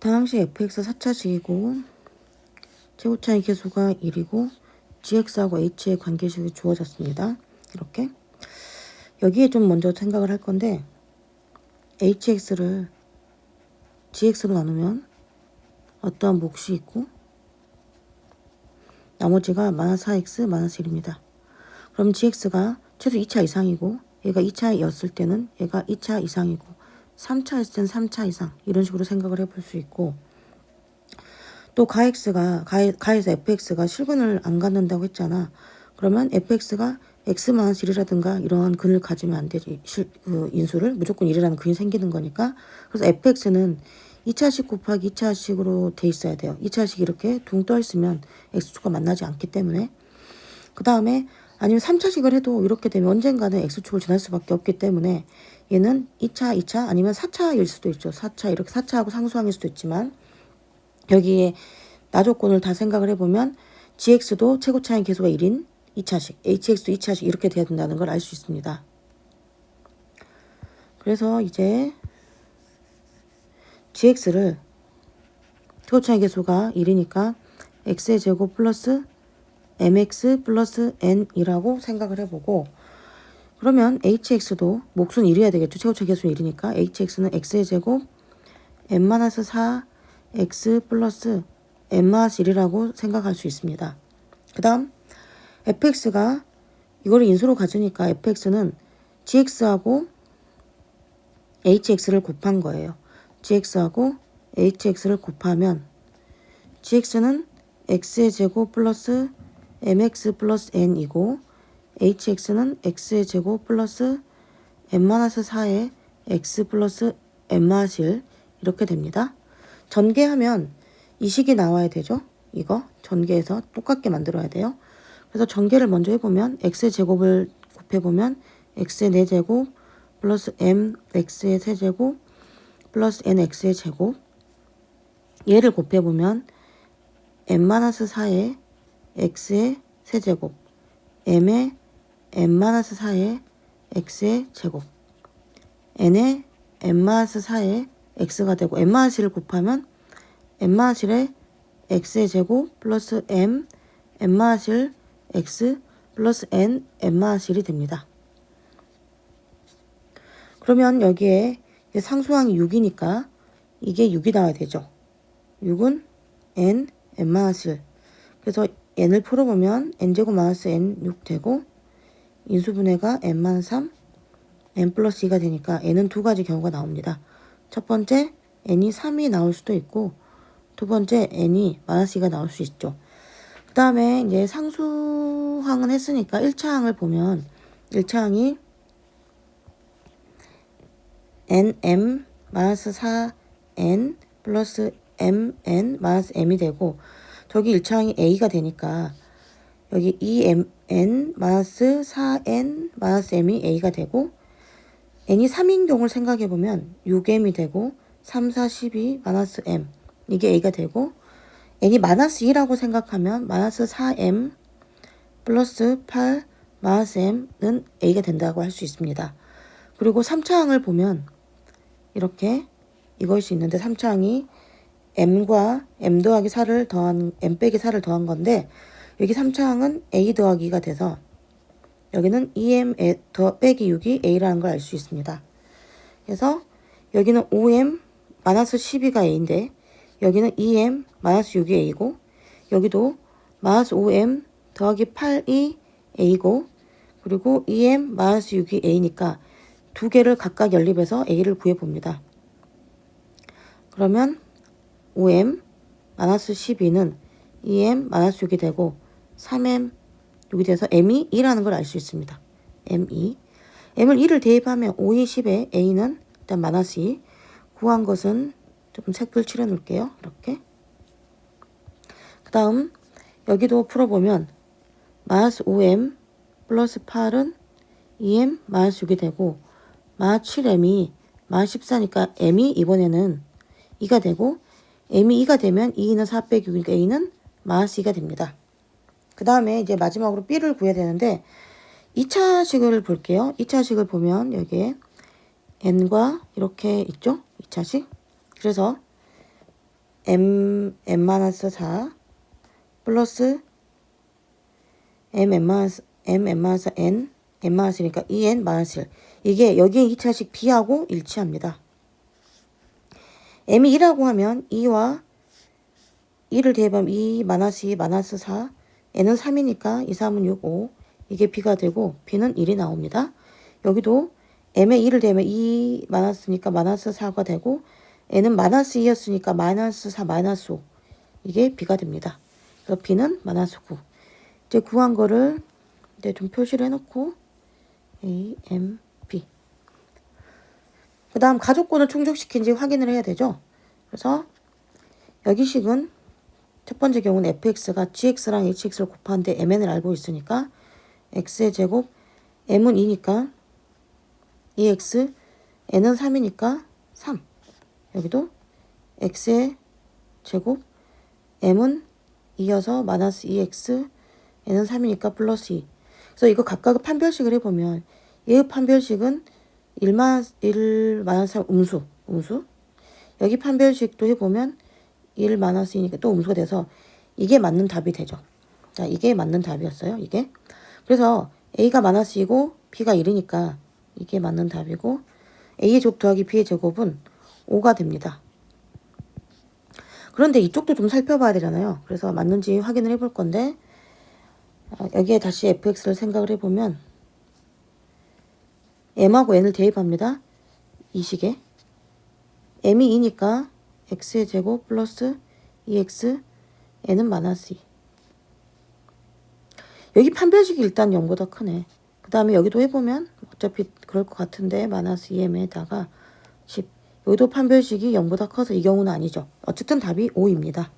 상항식 fx 4차식이고 최고차의 계수가 1이고 gx하고 h의 관계식이 주어졌습니다. 이렇게 여기에 좀 먼저 생각을 할 건데 hx를 gx로 나누면 어떠한 몫이 있고 나머지가 -4x -1입니다. 그럼 gx가 최소 2차 이상이고 얘가 2차였을 때는 얘가 2차 이상이고 3차였을 때는 3차 이상 이런 식으로 생각을 해볼 수 있고 또 가에서 fx가 실근을 안 갖는다고 했잖아. 그러면 fx가 x-1이라든가 이러한 근을 가지면 안 되지. 인수를 무조건 1이라는 근이 생기는 거니까. 그래서 fx는 2차식 곱하기 2차식으로 돼 있어야 돼요. 2차식이 이렇게 둥 떠 있으면 x축과 만나지 않기 때문에. 그 다음에 아니면 3차식을 해도 이렇게 되면 언젠가는 x축을 지날 수밖에 없기 때문에 얘는 2차, 2차 아니면 4차일 수도 있죠. 4차 이렇게 4차하고 상수항일 수도 있지만 여기에 나조건을 다 생각을 해보면 gx도 최고차의 계수가 1인 2차식, hx도 2차식 이렇게 돼야 된다는 걸 알 수 있습니다. 그래서 이제 gx를 최고차의 계수가 1이니까 x의 제곱 플러스 mx 플러스 n이라고 생각을 해보고 그러면 hx도 몫은 1이어야 되겠죠. 최고차의 계수는 1이니까 hx는 x의 제곱 n-4 x 플러스 n-1이라고 생각할 수 있습니다. 그 다음 fx가 이거를 인수로 가지니까 fx는 gx하고 hx를 곱한 거예요. gx하고 hx를 곱하면 gx는 x의 제곱 플러스 mx 플러스 n이고 hx는 x의 제곱 플러스 n-4의 x 플러스 n-1 이렇게 됩니다. 전개하면 이 식이 나와야 되죠. 이거 전개해서 똑같게 만들어야 돼요. 그래서 전개를 먼저 해보면 x의 제곱을 곱해보면 x의 4제곱 플러스 mx의 세제곱 플러스 nx의 제곱 얘를 곱해보면 n-4의 x의 세제곱 m의 n-4의 x의 제곱 n의 n-4의 x가 되고 n-1을 곱하면 n-1의 x의 제곱 플러스 m n-1 x 플러스 n n-1이 됩니다. 그러면 여기에 상수항이 6이니까 이게 6이 나와야 되죠. 6은 n n-1 그래서 n을 풀어보면 n제곱 마이너스 n6 되고 인수분해가 n-3 n 플러스 2가 되니까 n은 두 가지 경우가 나옵니다. 첫 번째 n이 3이 나올 수도 있고 두 번째 n이 -2가 나올 수 있죠. 그 다음에 이제 상수항은 했으니까 1차항을 보면 1차항이 nm-4n 플러스 mn-m이 되고 저기 1차항이 a가 되니까 여기 2mn-4n-m이 a가 되고 n이 3인 경우를 생각해보면 6m이 되고 3, 4, 12, -m 이게 a가 되고 n이 -2라고 생각하면 -4m 플러스 8 -m는 a가 된다고 할 수 있습니다. 그리고 3차항을 보면 이렇게 이걸 수 있는데 3차항이 m과 m 더하기 4를 더한 m 빼기 4를 더한 건데 여기 3차항은 a 더하기 2가 돼서 여기는 2m 더 빼기 6이 a라는 걸 알 수 있습니다. 그래서 여기는 5m -12가 a인데 여기는 2m -6이 a고 여기도 -5m 더하기 8이 a고 그리고 2m -6이 a니까 두 개를 각각 연립해서 a를 구해봅니다. 그러면 5m -12는 2m -6이 되고 3m 6이 돼서 m이 2라는 걸 알 수 있습니다. m2 m을 2를 대입하면 5, 2, 10에 a는 일단 -2 구한 것은 좀 색을 칠해 놓을게요. 이렇게 그 다음 여기도 풀어보면 -5m 플러스 8은 2m -6이 되고 -7m이 -14니까 m이 이번에는 2가 되고 m이 2가 되면 2는 4 빼기 6이니까 a는 -2가 됩니다. 그 다음에 이제 마지막으로 b를 구해야 되는데 2차식을 볼게요. 2차식을 보면 여기에 n과 이렇게 있죠. 2차식. 그래서 m-4 플러스 m-n n-1이니까 2n-1 이게 여기에 2차식 b하고 일치합니다. m이 2라고 하면 2와 2를 대입하면 2 -2 -4 n은 3이니까 2, 3은 6, 5 이게 b가 되고 b는 1이 나옵니다. 여기도 m에 2를 대면 2 마이너스니까 -4가 되고 n은 -2였으니까 -4 -5 이게 b가 됩니다. 그래서 b는 -9. 이제 구한 거를 이제 좀 표시를 해놓고 a, m, b. 그 다음 가족권을 충족시킨지 확인을 해야 되죠. 그래서 여기 식은 첫 번째 경우는 fx가 gx랑 hx를 곱하는데 mn을 알고 있으니까 x의 제곱 m은 2니까 2x n은 3이니까 3. 여기도 x의 제곱 m은 2여서 -2x n은 3이니까 플러스 2. 그래서 이거 각각의 판별식을 해보면 얘의 판별식은 1 -3 음수. 여기 판별식도 해보면 1 -2니까 또 음수가 돼서 이게 맞는 답이 되죠. 자, 이게 맞는 답이었어요. 이게. 그래서 a가 -2고 b가 1이니까 이게 맞는 답이고 a의 제곱 더하기 b의 제곱은 5가 됩니다. 그런데 이쪽도 좀 살펴봐야 되잖아요. 그래서 맞는지 확인을 해볼 건데 여기에 다시 fx를 생각을 해보면 m하고 n을 대입합니다. 이 식에 m이 2니까 x의 제곱 플러스 2x n은 -2. 여기 판별식이 일단 0보다 크네. 그 다음에 여기도 해보면 어차피 그럴 것 같은데 -2m에다가 10. 여기도 판별식이 0보다 커서 이 경우는 아니죠. 어쨌든 답이 5입니다.